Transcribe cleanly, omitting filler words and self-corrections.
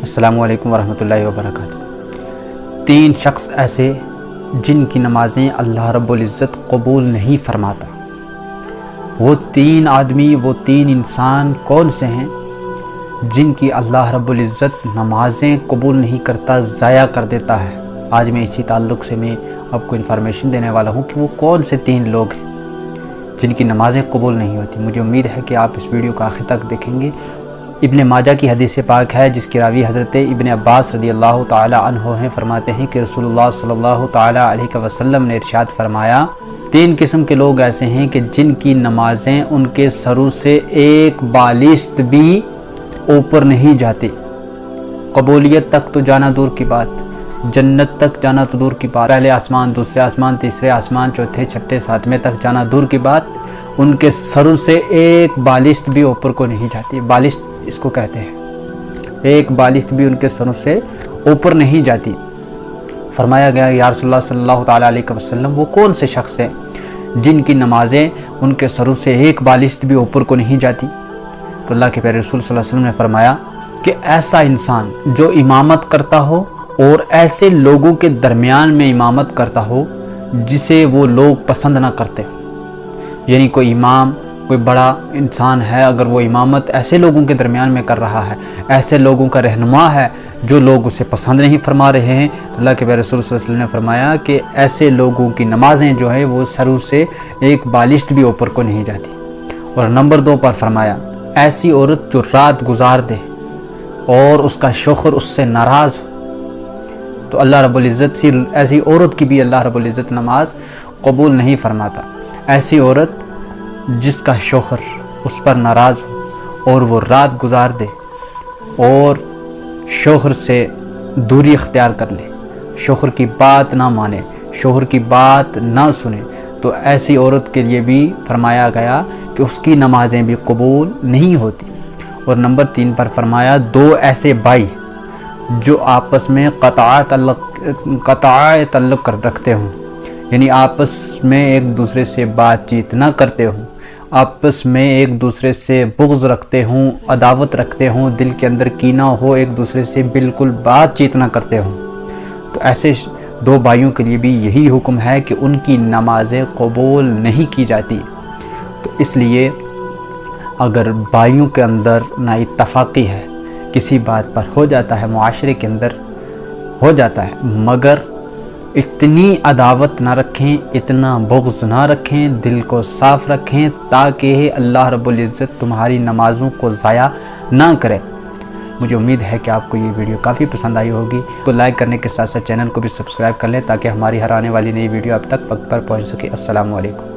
السلام علیکم ورحمۃ اللہ وبرکاتہ۔ 3 شخص ایسے جن کی نمازیں اللہ رب العزت قبول نہیں فرماتا۔ وہ 3 آدمی، وہ 3 انسان کون سے ہیں جن کی اللہ رب العزت نمازیں قبول نہیں کرتا، ضائع کر دیتا ہے؟ آج میں اسی تعلق سے میں آپ کو انفارمیشن دینے والا ہوں کہ وہ کون سے 3 لوگ ہیں جن کی نمازیں قبول نہیں ہوتی۔ مجھے امید ہے کہ آپ اس ویڈیو کو آخر تک دیکھیں گے۔ ابن ماجہ کی حدیث پاک ہے جس کی راوی حضرت ابن عباس رضی اللہ تعالی عنہ ہیں، فرماتے ہیں کہ رسول اللہ صلی اللہ تعالی علیہ وسلم نے ارشاد فرمایا، 3 قسم کے لوگ ایسے ہیں کہ جن کی نمازیں ان کے سروں سے ایک بالشت بھی اوپر نہیں جاتی۔ قبولیت تک تو جانا دور کی بات، جنت تک جانا تو دور کی بات، پہلے آسمان، دوسرے آسمان، تیسرے آسمان، چوتھے، چھٹے، 7ویں تک جانا دور کی بات، ان کے سروں سے ایک بالشت بھی اوپر کو نہیں جاتی۔ بالشت اس کو کہتے ہیں، ایک بالشت بھی ان کے سروں سے اوپر نہیں جاتی۔ فرمایا گیا یا رسول اللہ صلی اللہ تعالی علیہ وسلم، وہ کون سے شخص ہیں جن کی نمازیں ان کے سروں سے ایک بالشت بھی اوپر کو نہیں جاتی؟ تو اللہ کے پیارے رسول صلی اللہ علیہ وسلم نے فرمایا کہ ایسا انسان جو امامت کرتا ہو اور ایسے لوگوں کے درمیان میں امامت کرتا ہو جسے وہ لوگ پسند نہ کرتے، یعنی کوئی امام، کوئی بڑا انسان ہے، اگر وہ امامت ایسے لوگوں کے درمیان میں کر رہا ہے، ایسے لوگوں کا رہنما ہے جو لوگ اسے پسند نہیں فرما رہے ہیں، تو اللہ کے پیارے رسول صلی اللہ علیہ وسلم نے فرمایا کہ ایسے لوگوں کی نمازیں جو ہیں وہ سروں سے ایک بالشت بھی اوپر کو نہیں جاتی۔ اور نمبر 2 پر فرمایا، ایسی عورت جو رات گزار دے اور اس کا شوہر اس سے ناراض ہو، تو اللہ رب العزت ایسی عورت کی بھی اللہ رب العزت نماز قبول نہیں فرماتا۔ ایسی عورت جس کا شوہر اس پر ناراض ہو اور وہ رات گزار دے اور شوہر سے دوری اختیار کر لے، شوہر کی بات نہ مانے، شوہر کی بات نہ سنے، تو ایسی عورت کے لیے بھی فرمایا گیا کہ اس کی نمازیں بھی قبول نہیں ہوتی۔ اور نمبر 3 پر فرمایا، 2 ایسے بھائی جو آپس میں قطع تعلق رکھتے ہوں، یعنی آپس میں ایک دوسرے سے بات چیت نہ کرتے ہوں، آپس میں ایک دوسرے سے بغض رکھتے ہوں، عداوت رکھتے ہوں، دل کے اندر کینہ ہو، ایک دوسرے سے بالکل بات چیت نہ کرتے ہوں، تو ایسے 2 بھائیوں کے لیے بھی یہی حکم ہے کہ ان کی نمازیں قبول نہیں کی جاتی۔ تو اس لیے اگر بھائیوں کے اندر نا اتفاقی ہے، کسی بات پر ہو جاتا ہے، معاشرے کے اندر ہو جاتا ہے، مگر اتنی عداوت نہ رکھیں، اتنا بغض نہ رکھیں، دل کو صاف رکھیں تاکہ اللہ رب العزت تمہاری نمازوں کو ضائع نہ کرے۔ مجھے امید ہے کہ آپ کو یہ ویڈیو کافی پسند آئی ہوگی۔ تو لائک کرنے کے ساتھ ساتھ چینل کو بھی سبسکرائب کر لیں تاکہ ہماری ہر آنے والی نئی ویڈیو اب تک وقت پر پہنچ سکے۔ السلام علیکم۔